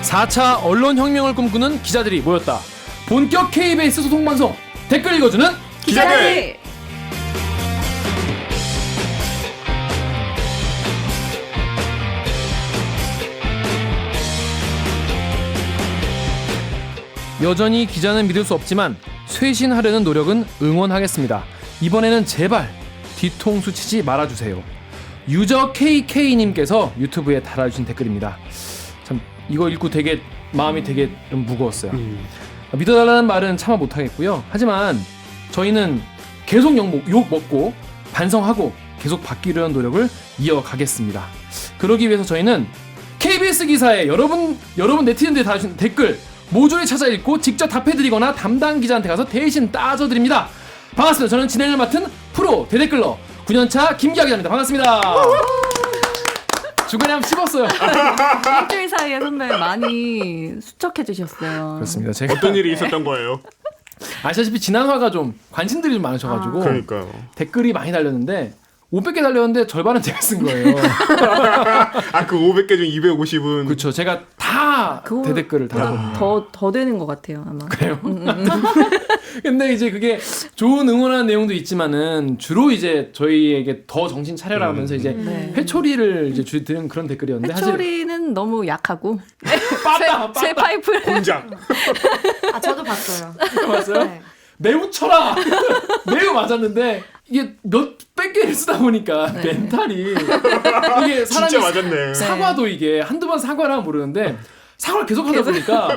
4차 언론혁명을 꿈꾸는 기자들이 모였다. 본격 KBS 소통방송 댓글 읽어주는 기자들! 여전히 기자는 믿을 수 없지만 쇄신하려는 노력은 응원하겠습니다. 이번에는 제발 뒤통수 치지 말아주세요. 유저 KK님께서 유튜브에 달아주신 댓글입니다. 참 이거 읽고 되게 마음이 되게 좀 무거웠어요. 믿어달라는 말은 차마 못하겠고요. 하지만 저희는 계속 욕 먹고 반성하고 계속 바뀌려는 노력을 이어가겠습니다. 그러기 위해서 저희는 KBS 기사에 여러분 네티즌들이 달아주신 댓글 모조리 찾아 읽고 직접 답해드리거나 담당 기자한테 가서 대신 따져드립니다. 반갑습니다. 저는 진행을 맡은 프로 대댓글러 9년차 김기아 기자입니다. 반갑습니다. 중간에 한번 씹었어요. 일주일 사이에 선배 많이 수척해 주셨어요. 그렇습니다. 제가 어떤 일이 있었던 거예요? 아시다시피 지난 화가 좀 관심들이 좀 많으셔가지고 그러니까요. 댓글이 많이 달렸는데 500개 달렸는데 절반은 제가 쓴 거예요. 아, 그 500개 중 250은 그렇죠. 제가 다 대댓글을 달았거든요. 더 되는 것 같아요, 아마. 그래요? 근데 이제 그게 좋은 응원하는 내용도 있지만은 주로 이제 저희에게 더 정신 차려라 하면서 이제 회초리를 이제 드는 그런 댓글이었는데 회초리는 너무 약하고 빠다 새 파이프를 공작. 아 저도 봤어요. 봤어요? 네. 매우 쳐라. 매우 맞았는데 이게 몇백 개를 쓰다 보니까 멘탈이 이게 사람이 진짜 맞았네. 사과도 이게 한두 번 사과를 하면 모르는데 사과를 계속 하다 보니까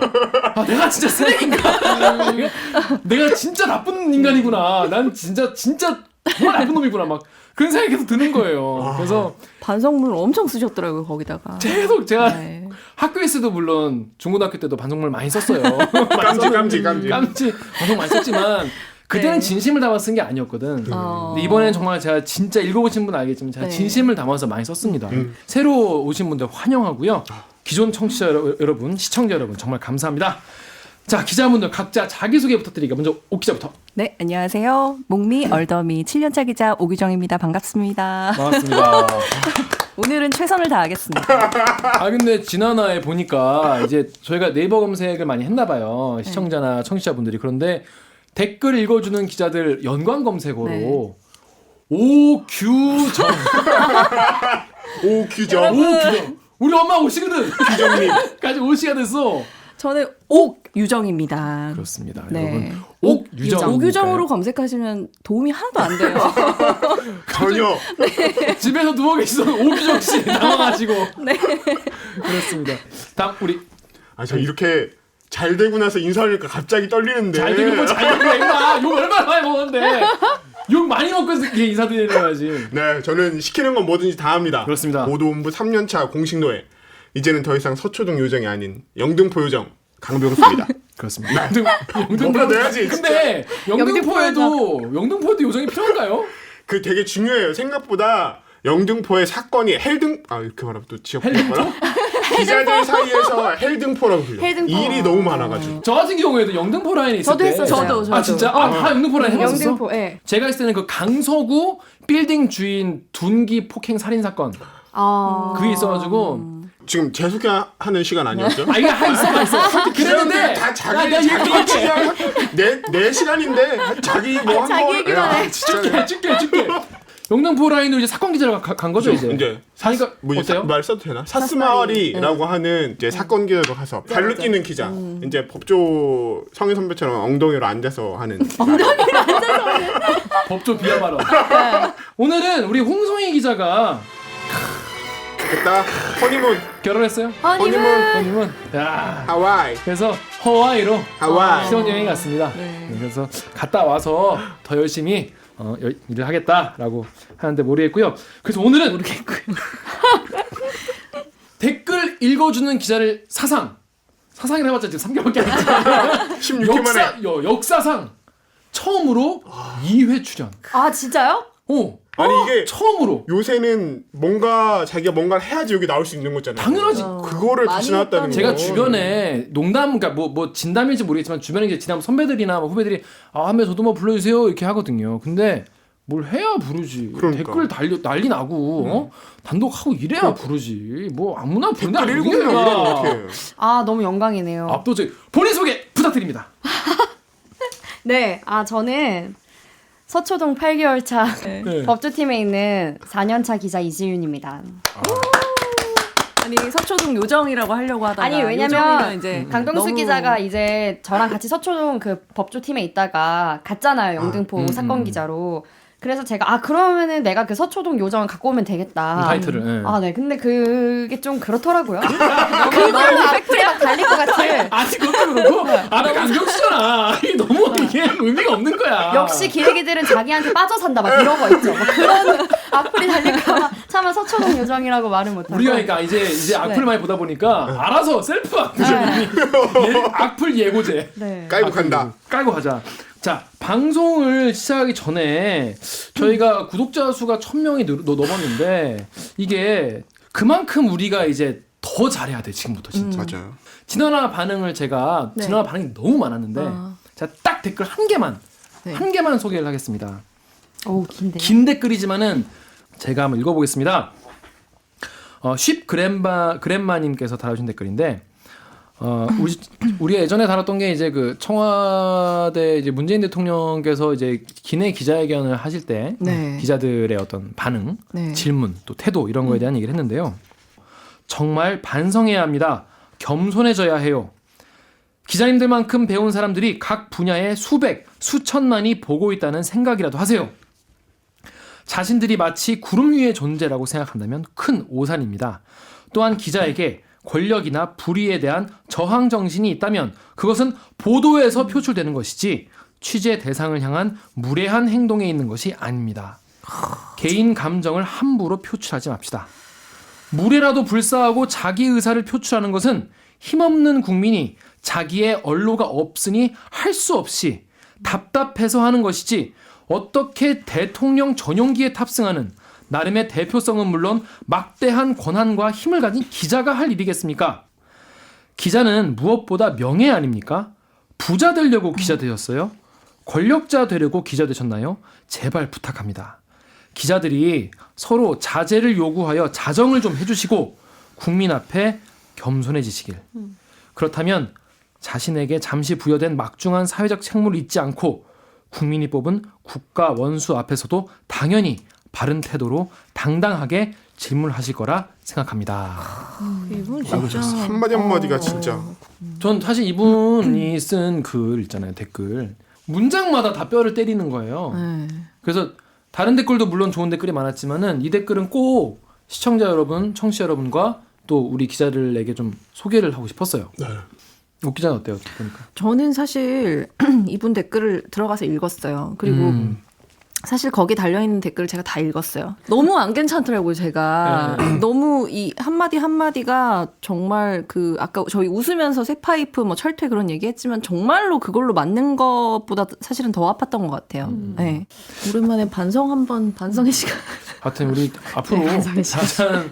아 내가 진짜 쓰레기인가? 내가 진짜 나쁜 인간이구나. 난 진짜 정말 나쁜 놈이구나. 막 그런 생각이 계속 드는 거예요. 그래서 반성문을 엄청 쓰셨더라고요, 거기다가. 계속 제가 네. 학교에서도 물론 중고등학교 때도 반성문 많이 썼어요. 깜지. 반성 많이 썼지만 그때는 진심을 담아 쓴 게 아니었거든. 근데 이번에는 정말 제가 진짜 읽어보신 분은 알겠지만 제가 진심을 담아서 많이 썼습니다. 새로 오신 분들 환영하고요. 기존 청취자 여러분, 시청자 여러분 정말 감사합니다. 자, 기자분들 각자 자기소개 부탁드리겠습니다. 먼저 오 기자부터. 네, 안녕하세요. 목미 얼더미 7년차 기자 오규정입니다. 반갑습니다. 반갑습니다. 오늘은 최선을 다하겠습니다. 아 근데 지난화에 보니까 이제 저희가 네이버 검색을 많이 했나 봐요. 시청자나 청취자분들이. 그런데 댓글 읽어주는 기자들 연관 검색어로 오규정. 오규정. 우리 엄마 오시거든. 규정님까지 오시가 됐어. 저는 옥유정입니다. 그렇습니다. 네. 여러분 옥유정. 오규정으로 검색하시면 도움이 하나도 안 돼요. 전혀. 집에서 누워 계시던 오규정 씨 나와가지고. 네. 그렇습니다. 다음 우리. 아, 저 이렇게 잘 되고 나서 인사하니까 갑자기 떨리는데. 잘 되고 뭐 잘 되고 임마. 욕 얼마나 많이 먹었는데. 욕 많이 먹고 인사드려야지. 네, 저는 시키는 건 뭐든지 다 합니다. 그렇습니다. 모도본부 3년차 공식 노예. 이제는 더 이상 서초동 요정이 아닌 영등포 요정 강병수입니다. 그렇습니다. 뭔가 내야지. 근데 영등포에도 요정이 필요한가요? 그 되게 중요해요. 생각보다 영등포의 사건이 이렇게 말하면 또 지역 거라. 기자들 사이에서 헬등포라고 불려. 헬등포. 일이 너무 많아가지고. 저 같은 경우에도 영등포 라인에 있을 저도 때 했었어요. 저도. 아 진짜? 다 영등포 라인 해봤었어? 영등포, 예. 제가 있을 때는 그 강서구 빌딩 주인 둔기 폭행 살인 사건 그게 있어가지고 지금 재소개하는 시간 아니었죠? 아 이게 있어 그랬는데 다 자기 내가 얘기할게 내 시간인데 자기 뭐 자기 얘기만 해. 줄게 영등포 라인으로 이제 사건 기자로 간 거죠 이제 사니까 어때요? 말 써도 되나? 사스마리라고 하는 이제 사건 기자로 가서 발로 뛰는 기자. 이제 법조 성희 선배처럼 엉덩이로 앉아서 하는. 법조 비하 발언. 오늘은 우리 홍성희 기자가 됐다. 허니문. 결혼했어요? 허니문. 야. 하와이. 그래서 하와이로 하와이. 신혼여행 갔습니다. 그래서 갔다 와서 더 열심히 일을 하겠다라고 하는데 모르겠고요. 그래서 오늘은 댓글 읽어주는 기자를 사상이라 해봤자 지금 3개월밖에 안 했잖아요. 16회 만에. 역사상 처음으로 2회 출연. 아 진짜요? 아니 이게 처음으로. 요새는 자기가 뭔가를 해야지 여기 나올 수 있는 거잖아요. 당연하지. 그거를 다시 나왔다는 거. 제가 주변에 농담, 그러니까 뭐 진담일지 모르겠지만 주변에 이제 지난 선배들이나 뭐 후배들이 한번 저도 뭐 불러주세요 이렇게 하거든요. 근데 뭘 해야 부르지. 그러니까. 댓글 난리 나고 단독하고 이래야 부르지. 뭐 아무나 부른다. 댓글 읽고 그냥 이러면 어떡해. 아, 너무 영광이네요. 압도적. 본인 소개 부탁드립니다. 네, 저는 서초동 8개월 차 네. 법조팀에 있는 4년차 기자 이지윤입니다. 아니 서초동 요정이라고 하려고 하다가 아니, 왜냐면 요정이면 이제 강병수 너무- 기자가 이제 저랑 같이 서초동 그 법조팀에 있다가 갔잖아요. 영등포 사건 기자로. 그래서 제가 그러면은 내가 그 서초동 요정을 갖고 오면 되겠다. 타이틀을. 예. 네. 근데 그게 좀 그렇더라고요. 그걸로 앞에 막 달릴 것 같아. 아니 그것도 그렇고 나 강경수잖아. 이게 너무 이게 의미가 없는 거야. 역시 기레기들은 자기한테 빠져 산다 막 이런 거 있죠. 막 그런 악플이 달릴까봐 차마 서초동 요정이라고 말을 못하고. 우리가 그러니까 이제 악플 네. 많이 보다 보니까 알아서 셀프 악플 악플 예고제 네. 깔고 간다. 깔고 가자. 자, 방송을 시작하기 전에 저희가 구독자 수가 1000명이 넘었는데 이게 그만큼 우리가 이제 더 잘해야 돼 지금부터 진짜. 맞아요. 진원아 반응을 제가 네. 진원아 반응이 너무 많았는데 제가 딱 댓글 한 개만 소개를 하겠습니다. 오, 긴데. 긴 댓글이지만은 제가 한번 읽어보겠습니다. 쉽 그랜마님께서 달아주신 댓글인데 우리 예전에 다뤘던 게 이제 그 청와대 이제 문재인 대통령께서 이제 기내 기자회견을 하실 때 네. 기자들의 어떤 반응, 네. 질문, 또 태도 이런 거에 대한 얘기를 했는데요. 정말 반성해야 합니다. 겸손해져야 해요. 기자님들만큼 배운 사람들이 각 분야에 수백, 수천만이 보고 있다는 생각이라도 하세요. 자신들이 마치 구름 위의 존재라고 생각한다면 큰 오산입니다. 또한 기자에게 권력이나 불의에 대한 저항 정신이 있다면 그것은 보도에서 표출되는 것이지 취재 대상을 향한 무례한 행동에 있는 것이 아닙니다. 개인 감정을 함부로 표출하지 맙시다. 무례라도 불사하고 자기 의사를 표출하는 것은 힘없는 국민이 자기의 언로가 없으니 할 수 없이 답답해서 하는 것이지 어떻게 대통령 전용기에 탑승하는 나름의 대표성은 물론 막대한 권한과 힘을 가진 기자가 할 일이겠습니까? 기자는 무엇보다 명예 아닙니까? 부자 되려고 기자 되셨어요? 권력자 되려고 기자 되셨나요? 제발 부탁합니다. 기자들이 서로 자제를 요구하여 자정을 좀 해주시고 국민 앞에 겸손해지시길. 그렇다면 자신에게 잠시 부여된 막중한 사회적 책무를 잊지 않고 국민이 뽑은 국가 원수 앞에서도 당연히 바른 태도로 당당하게 질문하실 거라 생각합니다. 이분 진짜 한마디 한마디가 진짜. 전 사실 이분이 쓴 글 있잖아요. 댓글. 문장마다 다 뼈를 때리는 거예요. 네. 그래서 다른 댓글도 물론 좋은 댓글이 많았지만은 이 댓글은 꼭 시청자 여러분, 청취자 여러분과 또 우리 기자들에게 좀 소개를 하고 싶었어요. 네. 옥 기자는 어때요? 보니까. 저는 사실 이분 댓글을 들어가서 읽었어요. 그리고 사실 거기 달려있는 댓글을 제가 다 읽었어요. 너무 안 괜찮더라고요, 제가. 너무 이 한마디 한마디가 정말 그 아까 저희 웃으면서 새파이프 뭐 철퇴 그런 얘기 했지만 정말로 그걸로 맞는 것보다 사실은 더 아팠던 것 같아요. 네. 오랜만에 반성의 시간. 하여튼 우리 앞으로 반성의 시간. 자세한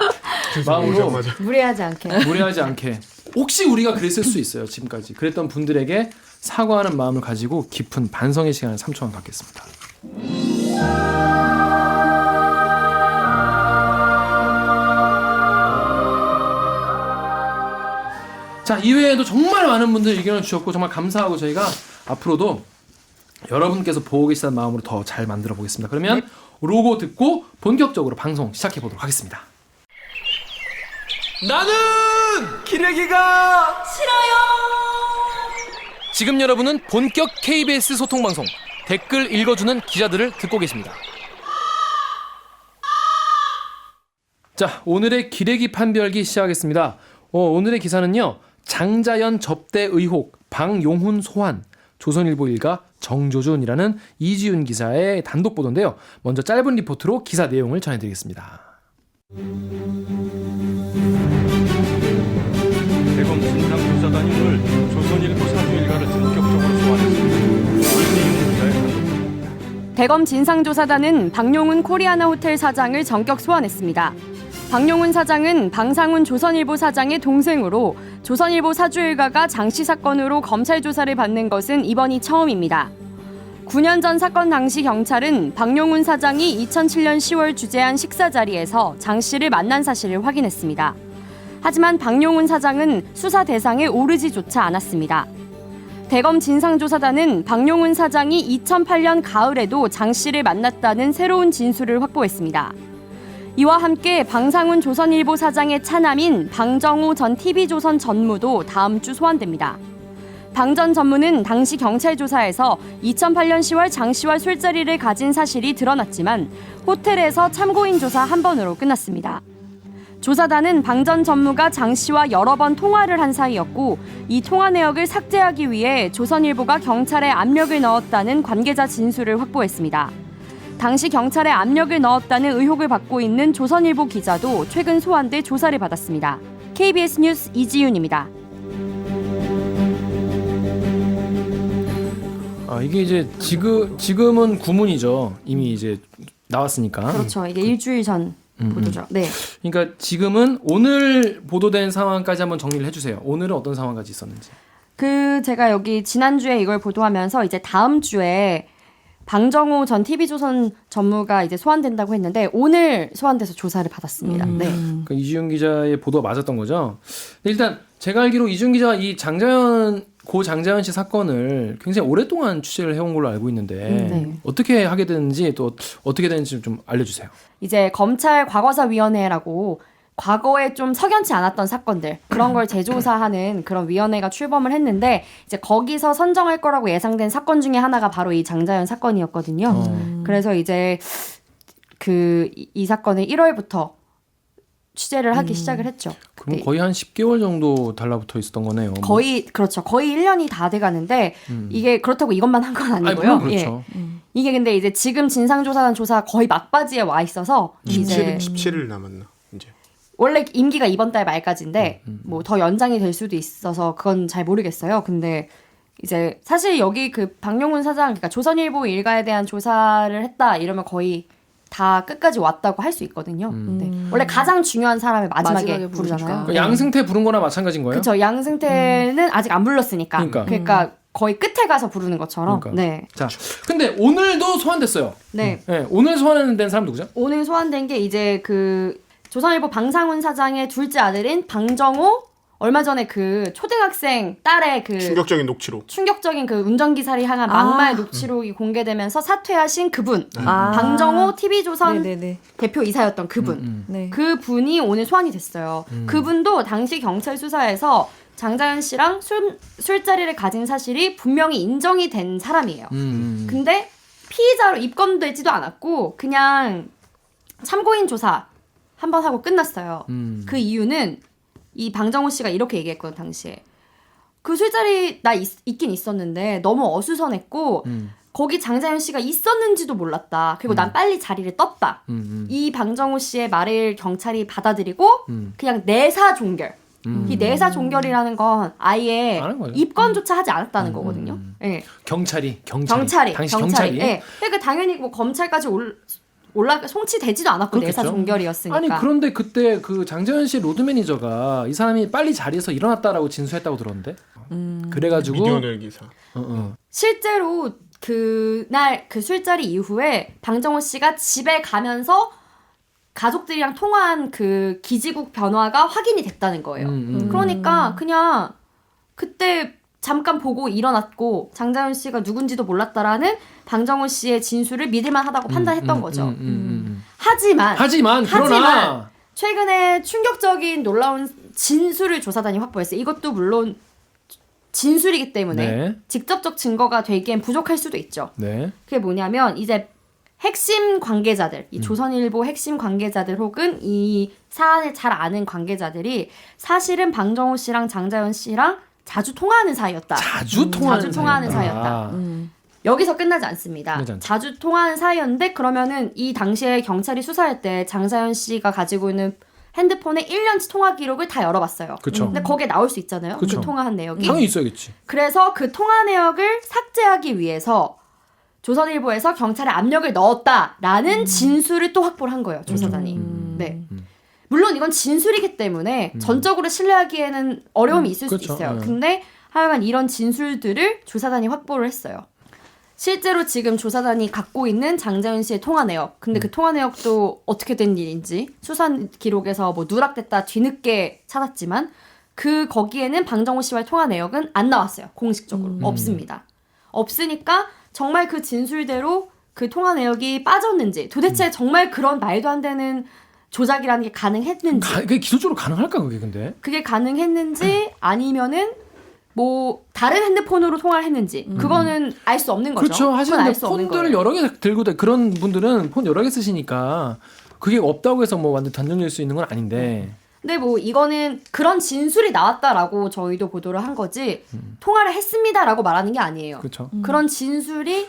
마음으로 맞아. 무례하지 않게. 무례하지 않게 혹시 우리가 그랬을 수 있어요. 지금까지 그랬던 분들에게 사과하는 마음을 가지고 깊은 반성의 시간을 3초간 갖겠습니다. 자, 이외에도 정말 많은 분들 의견을 주셨고 정말 감사하고 저희가 앞으로도 여러분께서 보고 계시다는 마음으로 더 잘 만들어 보겠습니다. 그러면 로고 듣고 본격적으로 방송 시작해 보도록 하겠습니다. 나는 기레기가 싫어요. 지금 여러분은 본격 KBS 소통 방송 댓글 읽어주는 기자들을 듣고 계십니다. 자, 오늘의 기레기 판별기 시작하겠습니다. 오늘의 기사는요. 장자연 접대 의혹 방용훈 소환 조선일보 일가 정조준이라는 이지윤 기자의 단독 보도인데요. 먼저 짧은 리포트로 기사 내용을 전해드리겠습니다. 대검 진상조사단이 오늘 조선일보 사주 일가를 전격적으로 소환했습니다. 이지윤 기자의 단독. 대검 진상조사단은 박용훈 코리아나 호텔 사장을 전격 소환했습니다. 박용훈 사장은 방상훈 조선일보 사장의 동생으로 조선일보 사주 일가가 장씨 사건으로 검찰 조사를 받는 것은 이번이 처음입니다. 9년 전 사건 당시 경찰은 박용훈 사장이 2007년 10월 주재한 식사 자리에서 장 씨를 만난 사실을 확인했습니다. 하지만 박용훈 사장은 수사 대상에 오르지조차 않았습니다. 대검 진상조사단은 박용훈 사장이 2008년 가을에도 장 씨를 만났다는 새로운 진술을 확보했습니다. 이와 함께 방상훈 조선일보 사장의 차남인 방정호 전 TV조선 전무도 다음 주 소환됩니다. 방 전 전무는 당시 경찰 조사에서 2008년 10월 장 씨와 술자리를 가진 사실이 드러났지만 호텔에서 참고인 조사 한 번으로 끝났습니다. 조사단은 방 전 전무가 장 씨와 여러 번 통화를 한 사이였고 이 통화 내역을 삭제하기 위해 조선일보가 경찰에 압력을 넣었다는 관계자 진술을 확보했습니다. 당시 경찰에 압력을 넣었다는 의혹을 받고 있는 조선일보 기자도 최근 소환돼 조사를 받았습니다. KBS 뉴스 이지윤입니다. 이게 이제 지금은 구문이죠. 이미 이제 나왔으니까. 그렇죠. 이게 일주일 전 보도죠. 네. 그러니까 지금은 오늘 보도된 상황까지 한번 정리를 해주세요. 오늘은 어떤 상황까지 있었는지. 제가 여기 지난주에 이걸 보도하면서 이제 다음 주에 방정호 전 TV조선 전무가 이제 소환된다고 했는데 오늘 소환돼서 조사를 받았습니다. 네. 그러니까 이주윤 기자의 보도가 맞았던 거죠. 근데 일단 제가 알기로 이주윤 기자가 이 고 장자연 씨 사건을 굉장히 오랫동안 취재를 해온 걸로 알고 있는데 네. 어떻게 하게 됐는지 또 어떻게 됐는지 좀 알려주세요. 이제 검찰 과거사위원회라고 과거에 좀 석연치 않았던 사건들 그런 걸 재조사하는 그런 위원회가 출범을 했는데 이제 거기서 선정할 거라고 예상된 사건 중에 하나가 바로 이 장자연 사건이었거든요. 그래서 이제 이 사건을 1월부터 취재를 하기 시작을 했죠. 그럼 그때 거의 한 10개월 정도 달라붙어 있었던 거네요. 거의 그렇죠. 거의 1년이 다 돼가는데 이게 그렇다고 이것만 한 건 아니고요. 물론 그렇죠. 예. 이게 근데 이제 지금 진상조사단 조사 거의 막바지에 와 있어서 이제 17일 남았나 이제. 원래 임기가 이번 달 말까지인데 뭐 더 연장이 될 수도 있어서 그건 잘 모르겠어요. 근데 이제 사실 여기 그 박용훈 사장 그러니까 조선일보 일가에 대한 조사를 했다 이러면 거의 다 끝까지 왔다고 할 수 있거든요. 네. 원래 가장 중요한 사람을 마지막에 부르잖아요. 그러니까 양승태 부른 거나 마찬가지인 거예요? 그렇죠. 양승태는 아직 안 불렀으니까. 그러니까. 거의 끝에 가서 부르는 것처럼. 그러니까. 네. 자, 근데 오늘도 소환됐어요. 네. 네, 오늘 소환된 사람 누구죠? 오늘 소환된 게 이제 그 조선일보 방상훈 사장의 둘째 아들인 방정호 얼마 전에 그 초등학생 딸의 그 충격적인 녹취록. 충격적인 그 운전기사를 향한 막말 녹취록이 공개되면서 사퇴하신 그분 방정호 TV조선 네네네. 대표이사였던 그분 네. 그분이 오늘 소환이 됐어요. 그분도 당시 경찰 수사에서 장자연 씨랑 술자리를 가진 사실이 분명히 인정이 된 사람이에요. 근데 피의자로 입건되지도 않았고 그냥 참고인 조사 한번 하고 끝났어요. 그 이유는 이 방정호 씨가 이렇게 얘기했거든 당시에. 그 술자리 나 있긴 있었는데 너무 어수선했고 거기 장자연 씨가 있었는지도 몰랐다. 그리고 난 빨리 자리를 떴다. 이 방정호 씨의 말을 경찰이 받아들이고 그냥 내사 종결. 이 내사 종결이라는 건 아예 입건조차 하지 않았다는 거거든요. 네. 경찰이 당시 경찰이. 네. 그러니까 당연히 뭐 검찰까지 송치되지도 않았고 그렇겠죠. 내사 종결이었으니까. 아니 그런데 그때 그 장자연 씨 로드 매니저가 이 사람이 빨리 자리에서 일어났다라고 진술했다고 들었는데. 그래가지고 미디어널 기사. 실제로 그날 그 술자리 이후에 방정호 씨가 집에 가면서 가족들이랑 통화한 그 기지국 변화가 확인이 됐다는 거예요. 그러니까 그냥 그때 잠깐 보고 일어났고 장자연 씨가 누군지도 몰랐다라는 방정호 씨의 진술을 믿을만하다고 판단했던 거죠. 하지만 그러나 최근에 충격적인 놀라운 진술을 조사단이 확보했어요. 이것도 물론 진술이기 때문에 네. 직접적 증거가 되기엔 부족할 수도 있죠. 네. 그게 뭐냐면 이제 핵심 관계자들, 이 조선일보 핵심 관계자들 혹은 이 사안을 잘 아는 관계자들이 사실은 방정호 씨랑 장자연 씨랑 자주 통화하는 사이였다. 자주 통화하는 사이였다. 여기서 끝나지 않습니다. 자주 통화하는 사이였는데 그러면은 이 당시에 경찰이 수사할 때 장자연 씨가 가지고 있는 핸드폰에 1년치 통화 기록을 다 열어봤어요. 그쵸. 근데 거기에 나올 수 있잖아요. 그 통화한 내역이. 당연히 있어야겠지. 그래서 그 통화 내역을 삭제하기 위해서 조선일보에서 경찰에 압력을 넣었다라는 진술을 또 확보를 한 거예요. 조사단이. 네. 물론 이건 진술이기 때문에 전적으로 신뢰하기에는 어려움이 있을 수 있어요. 근데 하여간 이런 진술들을 조사단이 확보를 했어요. 실제로 지금 조사단이 갖고 있는 장자연 씨의 통화 내역. 근데 그 통화 내역도 어떻게 된 일인지 수사 기록에서 뭐 누락됐다 뒤늦게 찾았지만 거기에는 방정호 씨와의 통화 내역은 안 나왔어요. 공식적으로. 없습니다. 없으니까 정말 그 진술대로 그 통화 내역이 빠졌는지 도대체 정말 그런 말도 안 되는 조작이라는 게 가능했는지 그게 기술적으로 가능할까 그게 근데? 그게 가능했는지 아니면은 뭐 다른 핸드폰으로 통화를 했는지 그거는 알 수 없는 거죠. 그렇죠. 사실 그건 근데 알수 없는 폰들을 거예요. 여러 개 들고 그런 분들은 폰 여러 개 쓰시니까 그게 없다고 해서 뭐 완전 단정될 수 있는 건 아닌데. 근데 뭐 이거는 그런 진술이 나왔다라고 저희도 보도를 한 거지 통화를 했습니다라고 말하는 게 아니에요. 그렇죠. 그런 진술이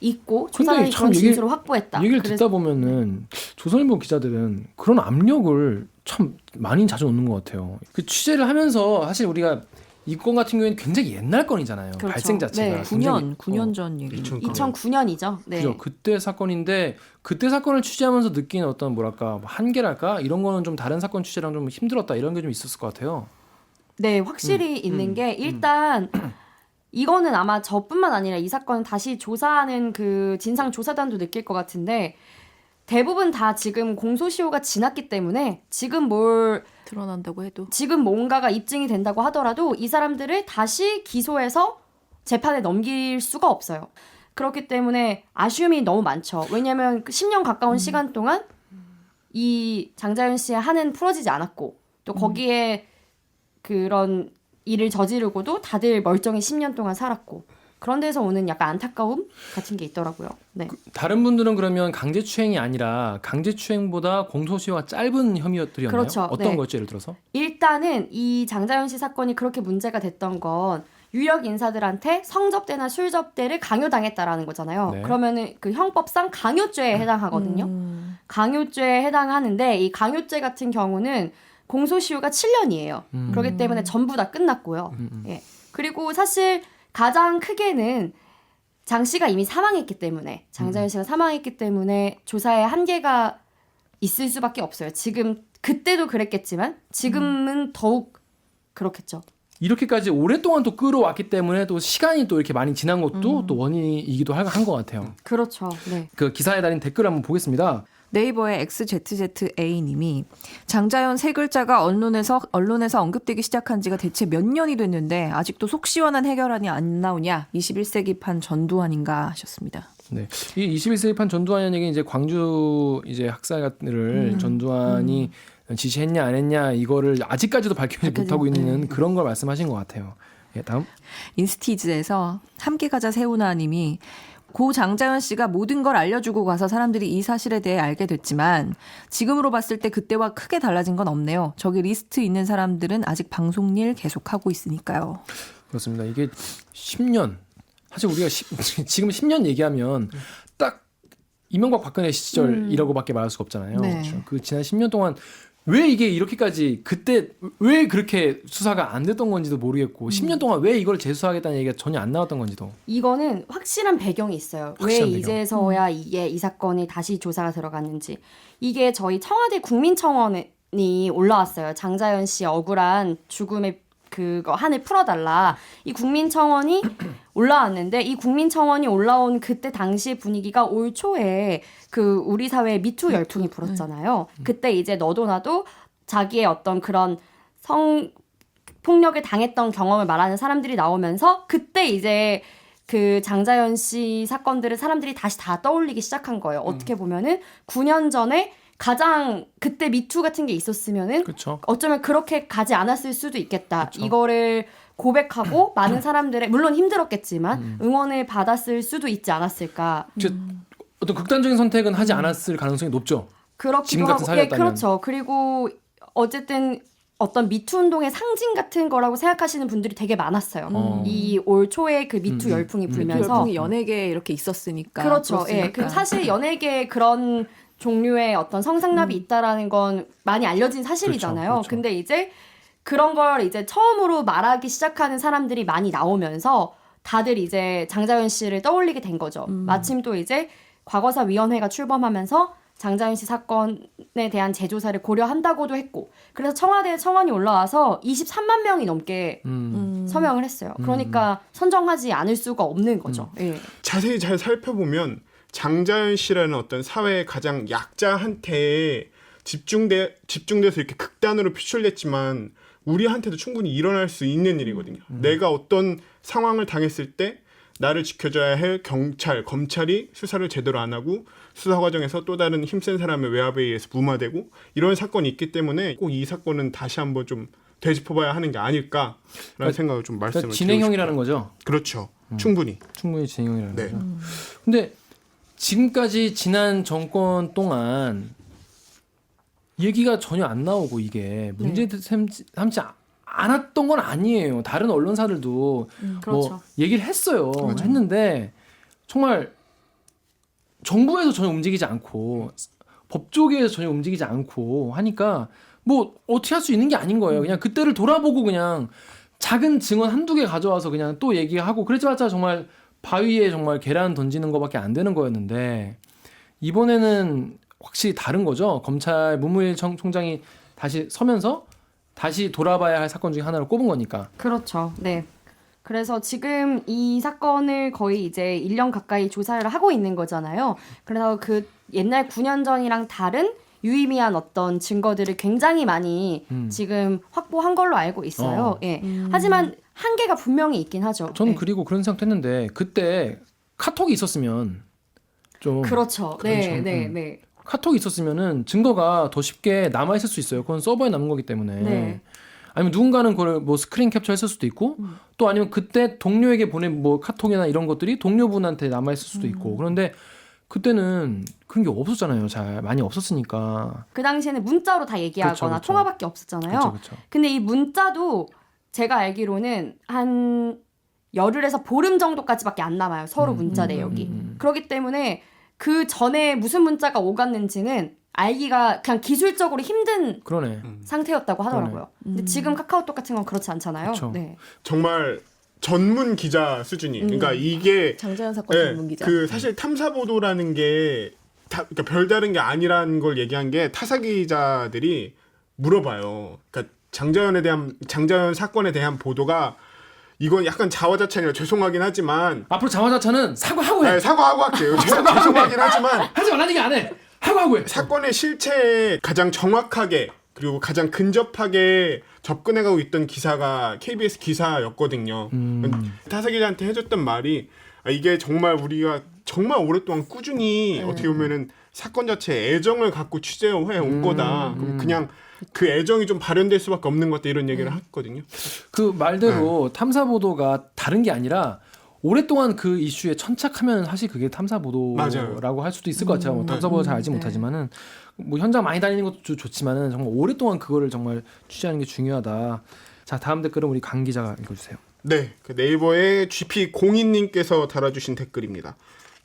있고 근데 조사단이 참 그런 얘기- 진술을 확보했다. 얘기를 그래서 듣다 보면은 조선일보 기자들은 그런 압력을 참 많이 자주 놓는 것 같아요. 그 취재를 하면서 사실 우리가 이 건 같은 경우에는 굉장히 옛날 건이잖아요. 그렇죠. 발생 자체가. 네. 9년 전 얘기. 2009년이죠. 네. 그죠. 그때 사건인데 그때 사건을 취재하면서 느낀 어떤 뭐랄까 한계랄까 이런 거는 좀 다른 사건 취재랑 좀 힘들었다 이런 게 좀 있었을 것 같아요. 네, 확실히 있는 게 일단 이거는 아마 저뿐만 아니라 이 사건을 다시 조사하는 그 진상 조사단도 느낄 것 같은데 대부분 다 지금 공소시효가 지났기 때문에 지금 드러난다고 해도 뭔가가 입증이 된다고 하더라도 이 사람들을 다시 기소해서 재판에 넘길 수가 없어요. 그렇기 때문에 아쉬움이 너무 많죠. 왜냐하면 10년 가까운 시간 동안 이 장자연 씨의 한은 풀어지지 않았고 또 거기에 그런 일을 저지르고도 다들 멀쩡히 10년 동안 살았고 그런 데서 오는 약간 안타까움 같은 게 있더라고요. 네. 다른 분들은 그러면 강제추행이 아니라 강제추행보다 공소시효가 짧은 혐의들이었나요? 그렇죠. 어떤 네. 거였죠, 예를 들어서? 일단은 이 장자연 씨 사건이 그렇게 문제가 됐던 건 유력 인사들한테 성접대나 술접대를 강요당했다라는 거잖아요. 네. 그러면은 그 형법상 강요죄에 해당하거든요. 강요죄에 해당하는데 이 강요죄 같은 경우는 공소시효가 7년이에요. 그렇기 때문에 전부 다 끝났고요. 예. 그리고 사실 가장 크게는 장 씨가 이미 사망했기 때문에 장자연 씨가 사망했기 때문에 조사에 한계가 있을 수밖에 없어요. 지금 그때도 그랬겠지만 지금은 더욱 그렇겠죠. 이렇게까지 오랫동안 또 끌어왔기 때문에 또 시간이 또 이렇게 많이 지난 것도 또 원인이기도 한 것 같아요. 그렇죠. 네. 그 기사에 달린 댓글 한번 보겠습니다. 네이버의 XZZA님이 장자연 세 글자가 언론에서 언급되기 시작한 지가 대체 몇 년이 됐는데 아직도 속 시원한 해결안이 안 나오냐 21세기판 전두환인가 하셨습니다. 네, 이 21세기판 전두환이라는 얘기는 이제 광주 이제 학살을 전두환이 지시했냐 안 했냐 이거를 아직까지도 밝히지 못하고 있는 그런 걸 말씀하신 것 같아요. 예, 다음. 인스티즈에서 함께 가자 세훈아님이 고 장자연 씨가 모든 걸 알려주고 가서 사람들이 이 사실에 대해 알게 됐지만 지금으로 봤을 때 그때와 크게 달라진 건 없네요. 저기 리스트 있는 사람들은 아직 방송일 계속하고 있으니까요. 그렇습니다. 이게 10년 사실 우리가 지금 10년 얘기하면 딱 이명박 박근혜 시절이라고밖에 말할 수가 없잖아요. 네. 그렇죠. 그 지난 10년 동안 왜 이게 이렇게까지 그때 왜 그렇게 수사가 안 됐던 건지도 모르겠고 10년 동안 왜 이걸 재수사하겠다는 얘기가 전혀 안 나왔던 건지도. 이거는 확실한 배경이 있어요. 확실한 왜 배경. 이제서야 이 사건이 다시 조사가 들어갔는지. 이게 저희 청와대 국민청원이 올라왔어요. 장자연 씨 억울한 죽음의 그거 한을 풀어달라. 이 국민청원이 올라왔는데 이 국민청원이 올라온 그때 당시 분위기가 올 초에 그 우리 사회에 미투 열풍이 불었잖아요. 그때 이제 너도 나도 자기의 어떤 그런 성폭력을 당했던 경험을 말하는 사람들이 나오면서 그때 이제 그 장자연 씨 사건들을 사람들이 다시 다 떠올리기 시작한 거예요. 어떻게 보면은 9년 전에 가장 그때 미투 같은 게 있었으면은 그렇죠. 어쩌면 그렇게 가지 않았을 수도 있겠다. 그쵸. 이거를 고백하고 많은 사람들의 물론 힘들었겠지만 응원을 받았을 수도 있지 않았을까. 어떤 극단적인 선택은 하지 않았을 가능성이 높죠. 그렇기도 지금 같은 하고, 사회였다면. 그렇죠. 그리고 어쨌든 어떤 미투 운동의 상징 같은 거라고 생각하시는 분들이 되게 많았어요. 이 올 초에 그 미투 열풍이 불면서 열풍이 연예계에 이렇게 있었으니까. 그렇죠. 예. 그렇으니까. 사실 연예계에 그런 종류의 어떤 성상납이 있다라는 건 많이 알려진 사실이잖아요. 그렇죠. 근데 이제 그런 걸 이제 처음으로 말하기 시작하는 사람들이 많이 나오면서 다들 이제 장자연 씨를 떠올리게 된 거죠. 마침 또 이제 과거사위원회가 출범하면서 장자연 씨 사건에 대한 재조사를 고려한다고도 했고 그래서 청와대에 청원이 올라와서 23만 명이 넘게 서명을 했어요. 그러니까 선정하지 않을 수가 없는 거죠. 예. 자세히 잘 살펴보면 장자연 씨라는 어떤 사회의 가장 약자한테 집중돼서 이렇게 극단으로 표출됐지만 우리한테도 충분히 일어날 수 있는 일이거든요. 내가 어떤 상황을 당했을 때 나를 지켜줘야 할 경찰, 검찰이 수사를 제대로 안 하고 수사 과정에서 또 다른 힘센 사람의 외압에 의해서 무마되고 이런 사건이 있기 때문에 꼭 이 사건은 다시 한번 좀 되짚어봐야 하는 게 아닐까라는 생각을 좀 말씀을 드리고 진행형이라는 싶어요. 거죠. 그렇죠. 충분히. 진행형이라는 네. 거죠. 근데 지금까지 지난 정권 동안 얘기가 전혀 안 나오고 이게 문제 삼지 않았던 건 아니에요. 다른 언론사들도 그렇죠. 뭐 얘기를 했어요. 했는데 정말 정부에서 전혀 움직이지 않고 법조계에서 전혀 움직이지 않고 하니까 뭐 어떻게 할 수 있는 게 아닌 거예요. 그냥 그때를 돌아보고 그냥 작은 증언 한두 개 가져와서 그냥 또 얘기하고 그랬지봤자 정말 바위에 정말 계란 던지는 거밖에 안 되는 거였는데 이번에는 확실히 다른 거죠. 검찰 문무일 총장이 다시 서면서 다시 돌아봐야 할 사건 중에 하나를 꼽은 거니까. 그렇죠. 네. 그래서 지금 이 사건을 거의 이제 1년 가까이 조사를 하고 있는 거잖아요. 그래서 그 옛날 9년 전이랑 다른 유의미한 어떤 증거들을 굉장히 많이 지금 확보한 걸로 알고 있어요. 예. 하지만 한계가 분명히 있긴 하죠. 저는 예. 그리고 그런 생각했는데 그때 카톡이 있었으면 좀 그렇죠. 네, 네, 네. 카톡이 있었으면은 증거가 더 쉽게 남아 있을 수 있어요. 그건 서버에 남는 거기 때문에. 네. 아니면 누군가는 그걸 뭐 스크린 캡처했을 수도 있고 또 아니면 그때 동료에게 보낸 뭐 카톡이나 이런 것들이 동료분한테 남아 있을 수도 있고. 그런데 그때는 그런 게 없었잖아요. 잘 많이 없었으니까. 그 당시에는 문자로 다 얘기하거나 그렇죠. 통화밖에 없었잖아요. 그렇죠. 근데 이 문자도 제가 알기로는 한 열흘에서 보름 정도까지밖에 안 남아요. 서로 문자 내역이. 그렇기 때문에 그 전에 무슨 문자가 오갔는지는 알기가 그냥 기술적으로 힘든 그러네. 상태였다고 하더라고요. 근데 지금 카카오톡 같은 건 그렇지 않잖아요. 그쵸. 네. 정말 전문 기자 수준이. 그러니까 이게 장자연 사건 전문 기자. 그 사실 탐사 보도라는 게 그러니까 별다른 게 아니라는 걸 얘기한 게 타사 기자들이 물어봐요. 그러니까 장자연 사건에 대한 보도가 이건 약간 자화자찬이라 죄송하긴 하지만 앞으로 자화자찬은 사과하고 해. 네, 사과하고 할게요. 죄송하긴 하지만 하지 말라는 얘기 안 해. 하고 해. 사건의 실체에 가장 정확하게 그리고 가장 근접하게 접근해가고 있던 기사가 KBS 기사였거든요. 타사 기자한테 해줬던 말이 이게 정말 우리가 정말 오랫동안 꾸준히 어떻게 보면은 사건 자체에 애정을 갖고 취재해 온 거다. 그럼 그냥 그 애정이 좀 발현될 수밖에 없는 것 같다 이런 얘기를 했거든요. 그 말대로 탐사 보도가 다른 게 아니라 오랫동안 그 이슈에 천착하면 사실 그게 탐사 보도라고 맞아요. 할 수도 있을 것 같아요. 뭐 탐사 보도 잘 알지 못하지만은 뭐 현장 많이 다니는 것도 좋지만은 정말 오랫동안 그거를 정말 취재하는 게 중요하다. 자, 다음 댓글은 우리 강 기자가 읽어주세요. 네, 그 네이버의 GP02님께서 달아주신 댓글입니다.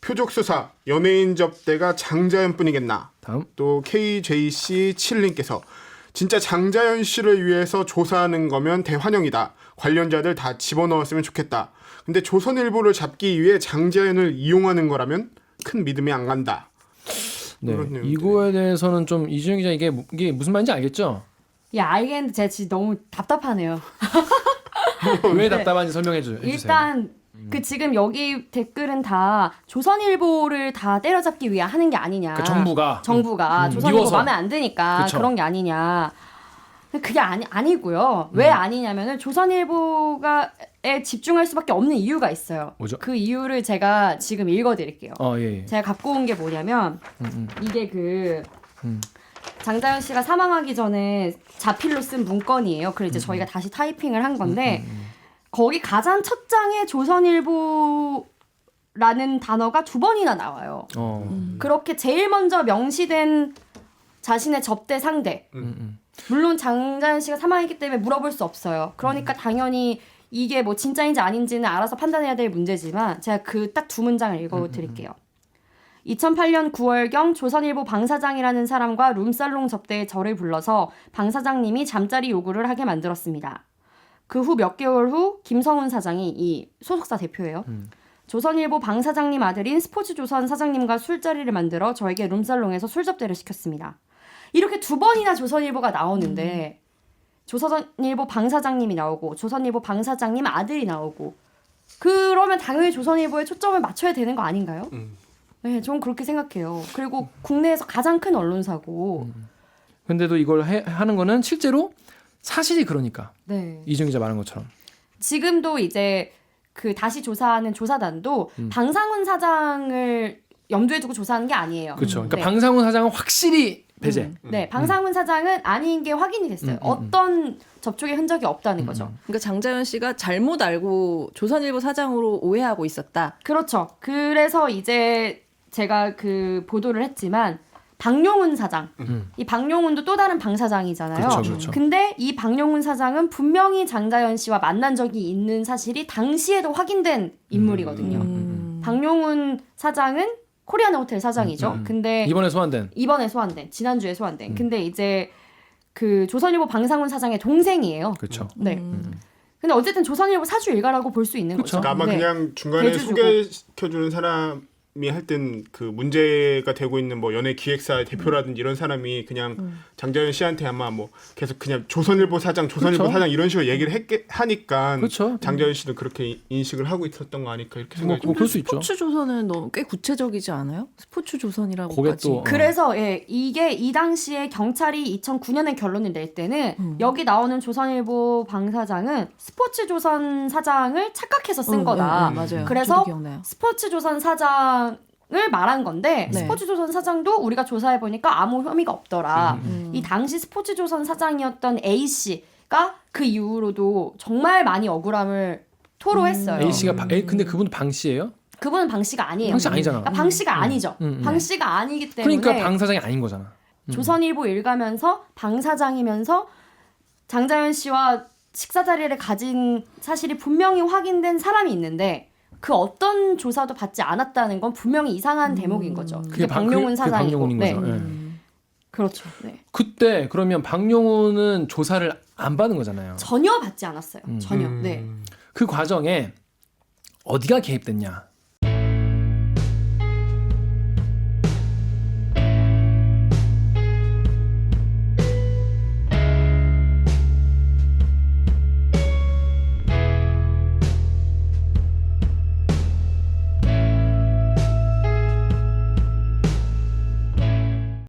표적 수사 연예인 접대가 장자연뿐이겠나. 다음. 또 KJC7님께서 진짜 장자연 씨를 위해서 조사하는 거면 대환영이다. 관련자들 다 집어넣었으면 좋겠다. 근데 조선일보를 잡기 위해 장자연을 이용하는 거라면 큰 믿음이 안 간다. 네, 그렇네요. 이거에 대해서는 좀 이준영 기자 이게 무슨 말인지 알겠죠? 야, 알겠는데 제가 진짜 너무 답답하네요. 왜 답답한지 설명해 주세요. 일단 그 지금 여기 댓글은 다 조선일보를 다 때려잡기 위해 하는 게 아니냐. 그러니까 정부가 조선일보 미워서. 마음에 안 드니까 그쵸. 그런 게 아니냐. 그게 아니고요. 왜 아니냐면은 조선일보가에 집중할 수밖에 없는 이유가 있어요. 뭐죠? 그 이유를 제가 지금 읽어드릴게요. 예. 제가 갖고 온 게 뭐냐면 이게 그 장자연 씨가 사망하기 전에 자필로 쓴 문건이에요. 그래서 이제 저희가 다시 타이핑을 한 건데 거기 가장 첫 장에 조선일보라는 단어가 2번이나 나와요. 그렇게 제일 먼저 명시된 자신의 접대 상대. 물론 장자연 씨가 사망했기 때문에 물어볼 수 없어요. 그러니까 당연히 이게 뭐 진짜인지 아닌지는 알아서 판단해야 될 문제지만 제가 그 딱 2문장을 읽어드릴게요. 2008년 9월경 조선일보 방 사장이라는 사람과 룸살롱 접대에 저를 불러서 방 사장님이 잠자리 요구를 하게 만들었습니다. 그 후 몇 개월 후 김성훈 사장이 이 소속사 대표예요. 조선일보 방 사장님 아들인 스포츠조선 사장님과 술자리를 만들어 저에게 룸살롱에서 술 접대를 시켰습니다. 이렇게 2번이나 조선일보가 나오는데 조선일보 방 사장님이 나오고 조선일보 방 사장님 아들이 나오고 그러면 당연히 조선일보에 초점을 맞춰야 되는 거 아닌가요? 네, 저는 그렇게 생각해요. 그리고 국내에서 가장 큰 언론사고. 근데도 이걸 하는 거는 실제로 사실이 그러니까. 네. 이준 기자 말한 것처럼. 지금도 이제 그 다시 조사하는 조사단도 방상훈 사장을 염두에 두고 조사하는 게 아니에요. 그렇죠. 그러니까 네. 방상훈 사장은 확실히 배제. 네, 방상훈 사장은 아닌 게 확인이 됐어요. 어떤 접촉의 흔적이 없다는 거죠. 그러니까 장자연 씨가 잘못 알고 조선일보 사장으로 오해하고 있었다. 그렇죠. 그래서 이제 제가 그 보도를 했지만 박용훈 사장, 이 박용훈도 또 다른 방 사장이잖아요. 그렇죠, 그렇죠. 근데 이 박용훈 사장은 분명히 장자연 씨와 만난 적이 있는 사실이 당시에도 확인된 인물이거든요. 박용훈 사장은 코리아나 호텔 사장이죠. 근데 이번에 소환된. 지난주에 소환된. 근데 이제 그 조선일보 방상훈 사장의 동생이에요. 그렇죠. 네. 근데 어쨌든 조선일보 사주 일가라고 볼 수 있는 그쵸. 거죠. 그러니까 아마 네. 그냥 중간에 대주주고. 소개시켜주는 사람이 할 땐 그 문제가 되고 있는 뭐 연예 기획사 대표라든지 이런 사람이 그냥 장자연 씨한테 아마 뭐 계속 그냥 조선일보 사장 그쵸. 이런 식으로 얘기를 하니까 그렇죠. 장자연 씨도 그렇게 인식을 하고 있었던 거 아닐까 이렇게 뭐, 생각이 뭐 그럴 수 있죠. 스포츠 조선은 너무 꽤 구체적이지 않아요? 스포츠 조선이라고까지. 그게 또 그래서 이게 이 당시에 경찰이 2009년에 결론을 낼 때는 여기 나오는 조선일보 방 사장은 스포츠조선 사장을 착각해서 쓴 거다. 맞아요. 그래서 저도 기억나요. 스포츠조선 사장을 말한 건데 네. 스포츠조선 사장도 우리가 조사해 보니까 아무 혐의가 없더라. 이 당시 스포츠조선 사장이었던 A 씨가 그 이후로도 정말 많이 억울함을 토로했어요. A 씨가 근데 그분도 방 씨예요? 그분은 방 씨가 아니에요. 방 씨 아니잖아. 그러니까 방 씨가 아니죠. 방 씨가 아니기 때문에 그러니까 방 사장이 아닌 거잖아. 조선일보 일가면서 방 사장이면서 장자연 씨와 식사 자리를 가진 사실이 분명히 확인된 사람이 있는데 그 어떤 조사도 받지 않았다는 건 분명히 이상한 대목인 거죠. 그게 박용훈 사장이고. 박용훈인 네. 거죠. 예. 그렇죠. 네. 그때 그러면 박용훈은 조사를 안 받은 거잖아요. 전혀 받지 않았어요. 전혀. 네. 그 과정에 어디가 개입됐냐?